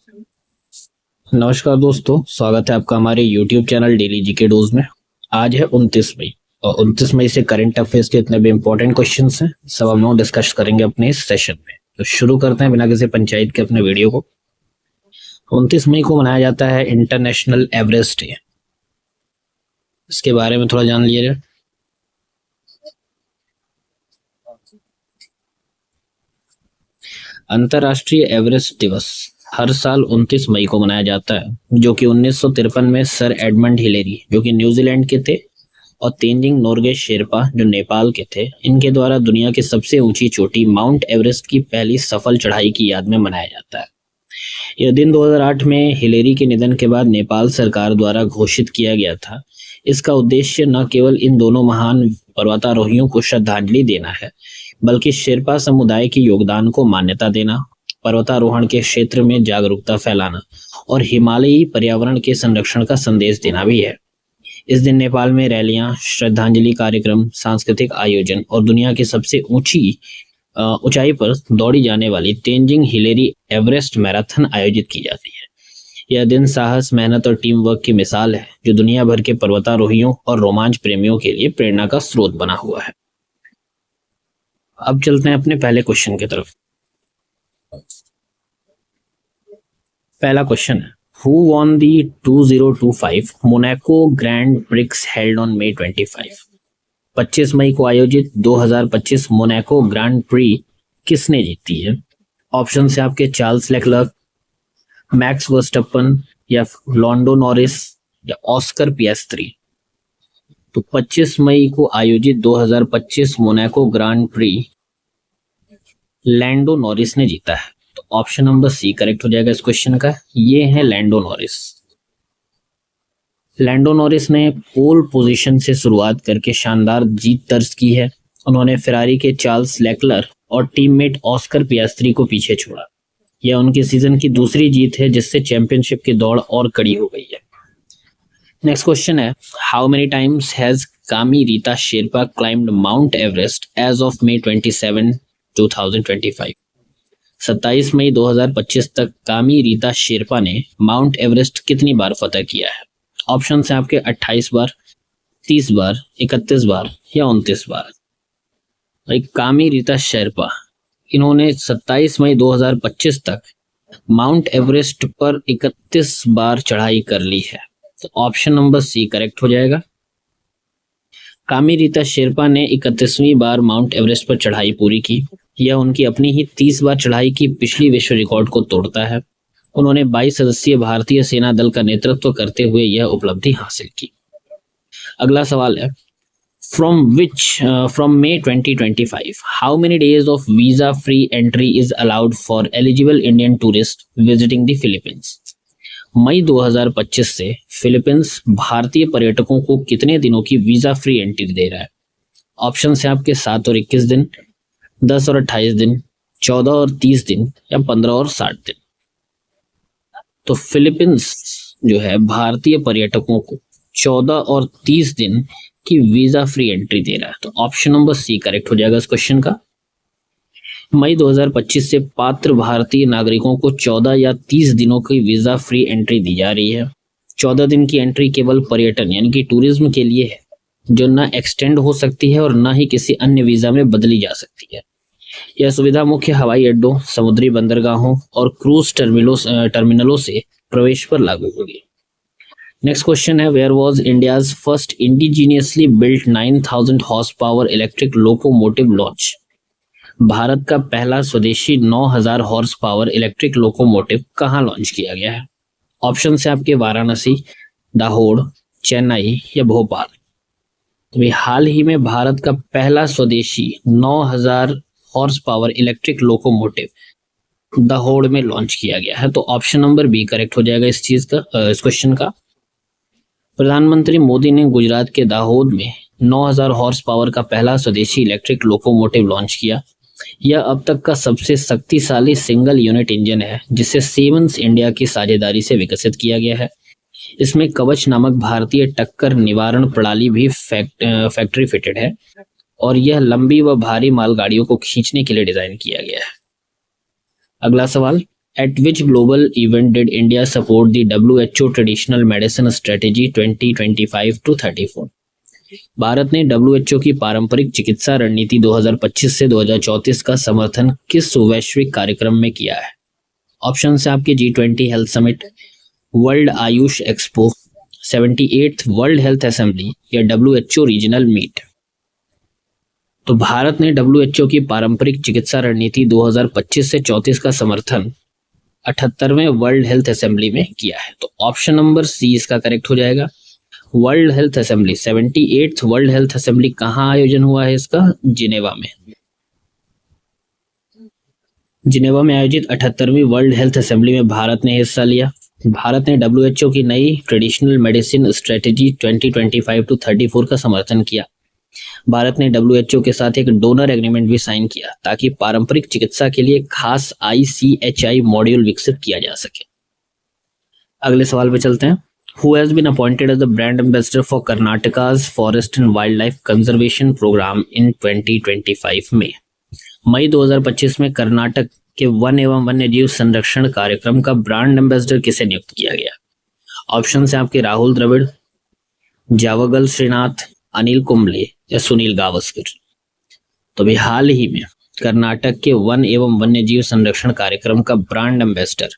नमस्कार दोस्तों, स्वागत है आपका हमारे YouTube channel daily GK dose में। आज है 29 मई और 29 मई से करंट अफेयर्स के इतने भी इंपॉर्टेंट क्वेश्चंस हैं, सब हम लोग डिस्कस करेंगे अपने इस सेशन में। तो शुरू करते हैं बिना किसी पंचायत के अपने वीडियो को। 29 मई को मनाया जाता है इंटरनेशनल एवरेस्ट डे। इसके बारे में थोड़ा जान लीजिए। अंतर्राष्ट्रीय एवरेस्ट दिवस हर साल 29 मई को मनाया जाता है, जो कि 1953 में सर एडमंड हिलेरी, जो कि न्यूजीलैंड के थे, और तेंजिंग नोरगे शेरपा, जो नेपाल के थे, इनके द्वारा दुनिया की सबसे ऊंची चोटी माउंट एवरेस्ट की पहली सफल चढ़ाई की याद में मनाया जाता है। यह दिन 2008 में हिलेरी के निधन के बाद नेपाल सरकार द्वारा घोषित किया गया था। इसका उद्देश्य न केवल इन दोनों महान पर्वतारोहियों को श्रद्धांजलि देना है, बल्कि शेरपा समुदाय के योगदान को मान्यता देना, पर्वतारोहण के क्षेत्र में जागरूकता फैलाना और हिमालयी पर्यावरण के संरक्षण का संदेश देना भी है। इस दिन नेपाल में रैलियां, श्रद्धांजलि कार्यक्रम, सांस्कृतिक आयोजन और दुनिया की सबसे ऊंचाई पर दौड़ी जाने वाली तेंजिंग हिलेरी एवरेस्ट मैराथन आयोजित की जाती है। यह दिन साहस, मेहनत और टीम वर्क की मिसाल है, जो दुनिया भर के पर्वतारोहियों और रोमांच प्रेमियों के लिए प्रेरणा का स्रोत बना हुआ है। अब चलते हैं अपने पहले क्वेश्चन की तरफ। पहला क्वेश्चन है, Who won the 2025 Monaco grand prix held on May 25? 25 मई को आयोजित 2025 मोनाको ग्रैंड प्री किसने जीती है? ऑप्शन है आपके चार्ल्स लेक्लर्क, मैक्स वर्स्टप्पन या लॉन्डो नॉरिस या ऑस्कर पियास्त्री। तो 25 मई को आयोजित 2025 Monaco Grand Prix Lando Norris ने जीता है। तो ऑप्शन नंबर सी करेक्ट हो जाएगा इस क्वेश्चन का। ये है लैंडो नॉरिस। लैंडो नॉरिस ने पोल पोजीशन से शुरुआत करके शानदार जीत दर्ज की है। उन्होंने फेरारी के चार्ल्स लेक्लर और टीममेट ऑस्कर पियास्त्री को पीछे छोड़ा। यह उनके सीजन की दूसरी जीत है, जिससे चैंपियनशिप की दौड़ और कड़ी हो गई है। नेक्स्ट क्वेश्चन है, how many times has Kami Rita Sherpa climbed Mount Everest as of May 27, 2025? 27 मई 2025 तक कामी रीता शेरपा ने माउंट एवरेस्ट कितनी बार फतह किया है? ऑप्शन है आपके 28 बार, 30 बार, 31 बार या 29 बार। भाई कामी रीता शेरपा, इन्होंने 27 मई 2025 तक माउंट एवरेस्ट पर 31 बार चढ़ाई कर ली है। तो ऑप्शन नंबर सी करेक्ट हो जाएगा। कामी रीता शेरपा ने 31वीं बार माउंट एवरेस्ट पर चढ़ाई पूरी की। यह उनकी अपनी ही 30 बार चढ़ाई की पिछली विश्व रिकॉर्ड को तोड़ता है। उन्होंने 22 सदस्यीय भारतीय सेना दल का नेतृत्व करते हुए यह उपलब्धि हासिल की। अगला सवाल है, from May 2025, how many days of visa-free entry is allowed for eligible Indian tourists visiting the Philippines? मई 2025 से फिलीपींस भारतीय पर्यटकों को कितने दिनों की वीजा फ्री एंट्री दे रहा है? ऑप्शन है आपके 7 और 21 दिन, 10 और 28 दिन, 14 और 30 दिन या 15 और 60 दिन। तो फिलीपींस जो है भारतीय पर्यटकों को 14 और 30 दिन की वीजा फ्री एंट्री दे रहा है। तो ऑप्शन नंबर सी करेक्ट हो जाएगा इस क्वेश्चन का। मई 2025 से पात्र भारतीय नागरिकों को 14 या 30 दिनों की वीजा फ्री एंट्री दी जा रही है। 14 दिन की एंट्री केवल पर्यटन यानी कि टूरिज्म के लिए है, जो न एक्सटेंड हो सकती है और न ही किसी अन्य वीजा में बदली जा सकती है। यह सुविधा मुख्य हवाई अड्डों, समुद्री बंदरगाहों और क्रूज टर्मिनलों से प्रवेश पर लागू होगी। नेक्स्ट क्वेश्चन है, where was India's first indigenously built 9000 horse power electric locomotive launch? Bharat का पहला स्वदेशी 9000 हॉर्स पावर इलेक्ट्रिक लोकोमोटिव कहाँ लॉन्च किया गया है? ऑप्शन है आपके वाराणसी, दाहोद, चेन्नई या भोपाल। तो हाल ही में भारत का पहला स्वदेशी 9000 horse power electric locomotive Dahod में लॉन्च किया गया है। तो ऑप्शन नंबर बी करेक्ट हो जाएगा इस क्वेश्चन का। प्रधानमंत्री मोदी ने गुजरात के दाहोद में 9000 हॉर्स पावर का पहला स्वदेशी इलेक्ट्रिक लोकोमोटिव लॉन्च किया। यह अब तक का सबसे शक्तिशाली सिंगल यूनिट इंजन है, जिसे सीमेंस इंडिया की साझेदारी से विकसित किया गया है। इसमें कवच नामक भारतीय टक्कर निवारण प्रणाली भी फैक्ट्री फिटेड है और यह लंबी व भारी मालगाड़ियों को खींचने के लिए डिजाइन किया गया है। अगला सवाल, At which global event did India support the WHO Traditional Medicine Strategy 2025 to 34? Bharat ने WHO की पारंपरिक चिकित्सा रणनीति 2025 से 2034 का समर्थन किस वैश्विक कार्यक्रम में किया है? ऑप्शन है आपके G20 health summit, world Ayush expo, 78th world health assembly या WHO रीजनल मीट। तो भारत ने WHO की पारंपरिक चिकित्सा रणनीति 2025 से 34 का समर्थन 78वें वर्ल्ड हेल्थ असेंबली में किया है। तो ऑप्शन नंबर सी इसका करेक्ट हो जाएगा। World health assembly 78th world health assembly कहाँ आयोजन हुआ है इसका? जिनेवा में। जिनेवा में आयोजित 78वीं वर्ल्ड हेल्थ असेंबली में भारत ने हिस्सा लिया। भारत ने WHO की नई ट्रेडिशनल मेडिसिन स्ट्रेटेजी 2025 टू 34 का समर्थन किया। भारत ने WHO के साथ एक डोनर एग्रीमेंट भी साइन किया ताकि पारंपरिक चिकित्सा के लिए खास ICHI मॉड्यूल विकसित किया जा सके। अगले सवाल पे चलते हैं। Who has been appointed as the brand ambassador for Karnataka's Forest and Wildlife Conservation Program in 2025 में? मई 2025 में कर्नाटक के वन एवं वन्य जीव संरक्षण कार्यक्रम का ब्रांड एम्बेसडर किसे नियुक्त किया गया? ऑप्शन है आपके राहुल द्रविड़, जावगल श्रीनाथ, अनिल कुंबले या सुनील गावस्कर। तो अभी हाल ही में कर्नाटक के वन एवं वन्य जीव संरक्षण कार्यक्रम का ब्रांड एम्बेसडर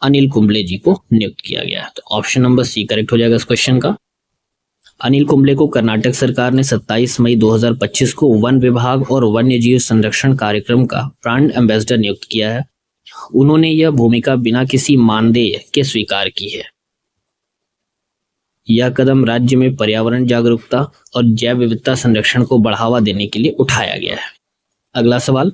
अनिल कुंबले जी को नियुक्त किया गया। तो ऑप्शन नंबर सी करेक्ट हो जाएगा इस क्वेश्चन का। अनिल कुंबले को कर्नाटक सरकार ने 27 मई 2025 को वन विभाग और वन्य जीव संरक्षण कार्यक्रम का ब्रांड एम्बेसडर नियुक्त किया है। उन्होंने यह भूमिका बिना किसी मानदेय के स्वीकार की है। यह कदम राज्य में पर्यावरण जागरूकता और जैव विविधता संरक्षण को बढ़ावा देने के लिए उठाया गया है। अगला सवाल,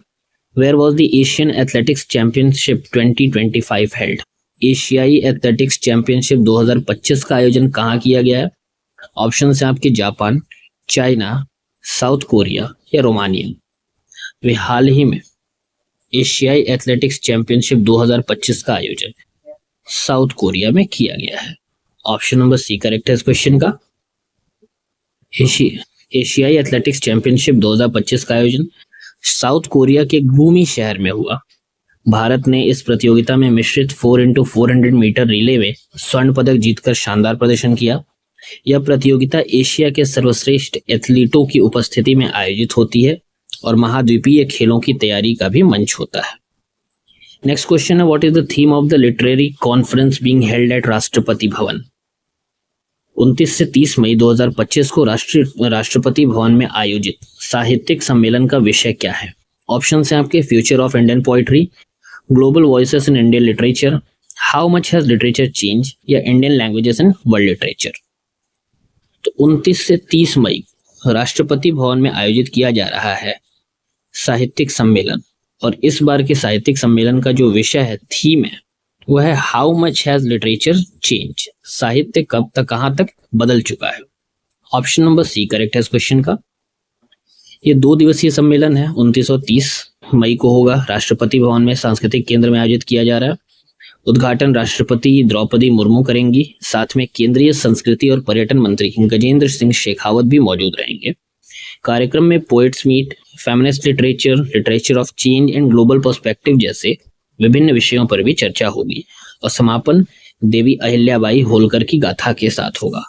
where was the Asian athletics championship 2025 held? एशियाई एथलेटिक्स चैंपियनशिप 2025 का आयोजन कहाँ किया गया है? ऑप्शन है आपके जापान, चाइना, साउथ कोरिया या रोमानिया। वे हाल ही में एशियाई एथलेटिक्स चैंपियनशिप 2025 का आयोजन साउथ कोरिया में किया गया है। ऑप्शन नंबर सी करेक्ट है इस क्वेश्चन का। एशियाई एथलेटिक्स चैंपियनशिप 2025 का आयोजन साउथ कोरिया के गुमी शहर में हुआ। भारत ने इस प्रतियोगिता में मिश्रित 4x400 मीटर रिले में स्वर्ण पदक जीतकर शानदार प्रदर्शन किया। यह प्रतियोगिता एशिया के सर्वश्रेष्ठ एथलीटों की उपस्थिति में आयोजित होती है और महाद्वीपीय खेलों की तैयारी का भी मंच होता है। नेक्स्ट क्वेश्चन है, what is the theme of the literary conference being held at Rashtrapati Bhavan? 29 से 30 मई 2025 को राष्ट्रपति भवन में आयोजित साहित्यिक सम्मेलन का विषय क्या है? ऑप्शन है आपके future of Indian poetry, global voices in Indian literature, how much has literature change या Indian languages in world literature. तो 29 से 30 मई राष्ट्रपति भवन में आयोजित किया जा रहा है साहित्यिक सम्मेलन, और इस बार के साहित्यिक सम्मेलन का जो विषय है, थीम है, वह है how much has literature change, साहित्य कब तक कहां तक बदल चुका है। ऑप्शन नंबर सी करेक्ट है इस क्वेश्चन का। ये 2 दिवसीय सम्मेलन है, 29 और 30 मई को होगा। राष्ट्रपति भवन में सांस्कृतिक केंद्र में आयोजित किया जा रहा है। उद्घाटन राष्ट्रपति द्रौपदी मुर्मू करेंगी। साथ में केंद्रीय संस्कृति और पर्यटन मंत्री गजेंद्र सिंह शेखावत भी मौजूद रहेंगे। कार्यक्रम में poets meet, feminist literature, literature of change and global perspective जैसे विभिन्न विषयों पर भी चर्चा होगी और समापन देवी अहिल्याबाई होलकर की गाथा के साथ होगा।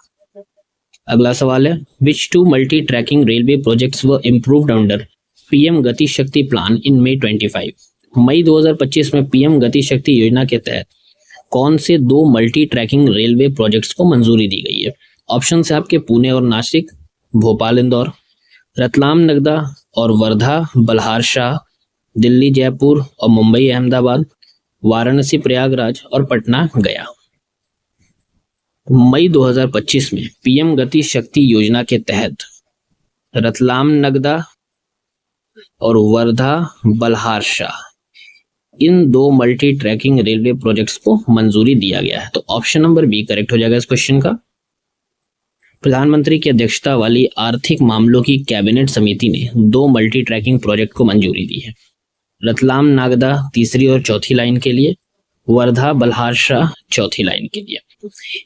अगला सवाल है, विच 2 मल्टी ट्रैकिंग रेलवे प्रोजेक्ट्स वर इम्प्रूव्ड अंडर पीएम गति शक्ति प्लान इन मई 25? मई 2025 में पीएम गति शक्ति योजना के तहत कौन से 2 मल्टी ट्रैकिंग रेलवे प्रोजेक्ट्स को मंजूरी दी गई है? ऑप्शन है आपके पुणे और नासिक, भोपाल इंदौर, रतलाम नगदा और वर्धा बल्हार शाह, दिल्ली जयपुर और मुंबई अहमदाबाद, वाराणसी प्रयागराज और पटना गया। मई 2025 में पीएम गति शक्ति योजना के तहत रतलाम नगदा और वर्धा बल्हार शाह, इन 2 मल्टी ट्रैकिंग रेलवे प्रोजेक्ट्स को मंजूरी दिया गया है। तो ऑप्शन नंबर बी करेक्ट हो जाएगा इस क्वेश्चन का। प्रधानमंत्री की अध्यक्षता वाली आर्थिक मामलों की कैबिनेट समिति ने 2 मल्टी ट्रैकिंग प्रोजेक्ट को मंजूरी दी है। रतलाम नागदा 3री और 4थी लाइन के लिए, वर्धा बल्हार शाह 4थी लाइन के लिए।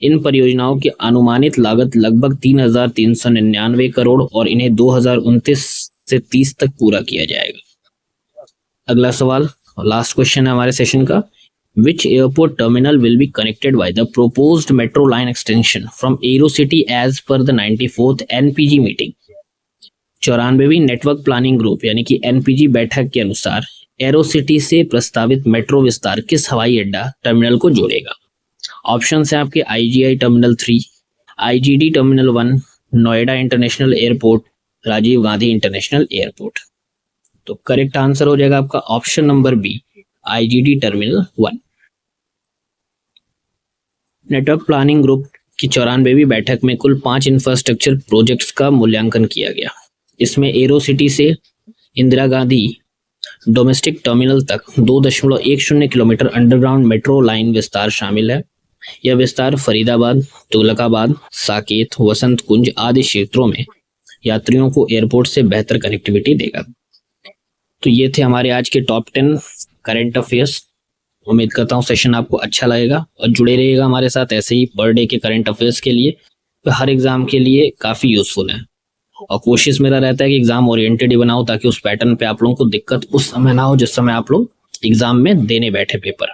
इन परियोजनाओं की अनुमानित लागत लगभग 3,399 करोड़ और इन्हें 2029 से 30 तक पूरा किया जाएगा। अगला सवाल और लास्ट क्वेश्चन है हमारे सेशन का, Which airport terminal will be connected by the proposed metro line extension from AeroCity as per the 94th NPG meeting? 94वीं नेटवर्क प्लानिंग ग्रुप यानी कि एनपीजी बैठक के अनुसार एरोसिटी से प्रस्तावित मेट्रो विस्तार किस हवाई अड्डा टर्मिनल को जोड़ेगा? ऑप्शन है आपके IGI terminal 3, IGD terminal 1, Noida international airport, Rajiv Gandhi international airport. तो करेक्ट आंसर हो जाएगा आपका option number B, IGD terminal 1। Network planning group की 94वीं बैठक में कुल 5 इंफ्रास्ट्रक्चर प्रोजेक्ट्स का मूल्यांकन किया गया। इसमें एरोसिटी से इंदिरा गांधी डोमेस्टिक टर्मिनल तक 2.10 किलोमीटर अंडरग्राउंड मेट्रो लाइन विस्तार शामिल है। यह विस्तार फरीदाबाद, तुगलकाबाद, साकेत, वसंत कुंज आदि क्षेत्रों में यात्रियों को एयरपोर्ट से बेहतर कनेक्टिविटी देगा। तो ये थे हमारे आज के टॉप 10 करंट अफेयर्स। उम्मीद करता हूँ सेशन आपको अच्छा लगेगा और जुड़े रहिएगा हमारे साथ ऐसे ही पर डे के करंट अफेयर्स के लिए। तो हर एग्जाम के लिए काफ़ी यूजफुल है और कोशिश मेरा रहता है कि एग्जाम ओरिएंटेड ही बनाऊं ताकि उस पैटर्न पे आप लोगों को दिक्कत उस समय ना हो जिस समय आप लोग एग्जाम में देने बैठे पेपर।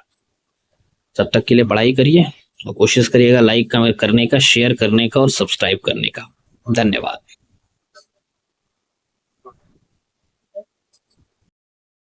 तब तक के लिए पढ़ाई करिए और कोशिश करिएगा लाइक करने का, शेयर करने का और सब्सक्राइब करने का। धन्यवाद।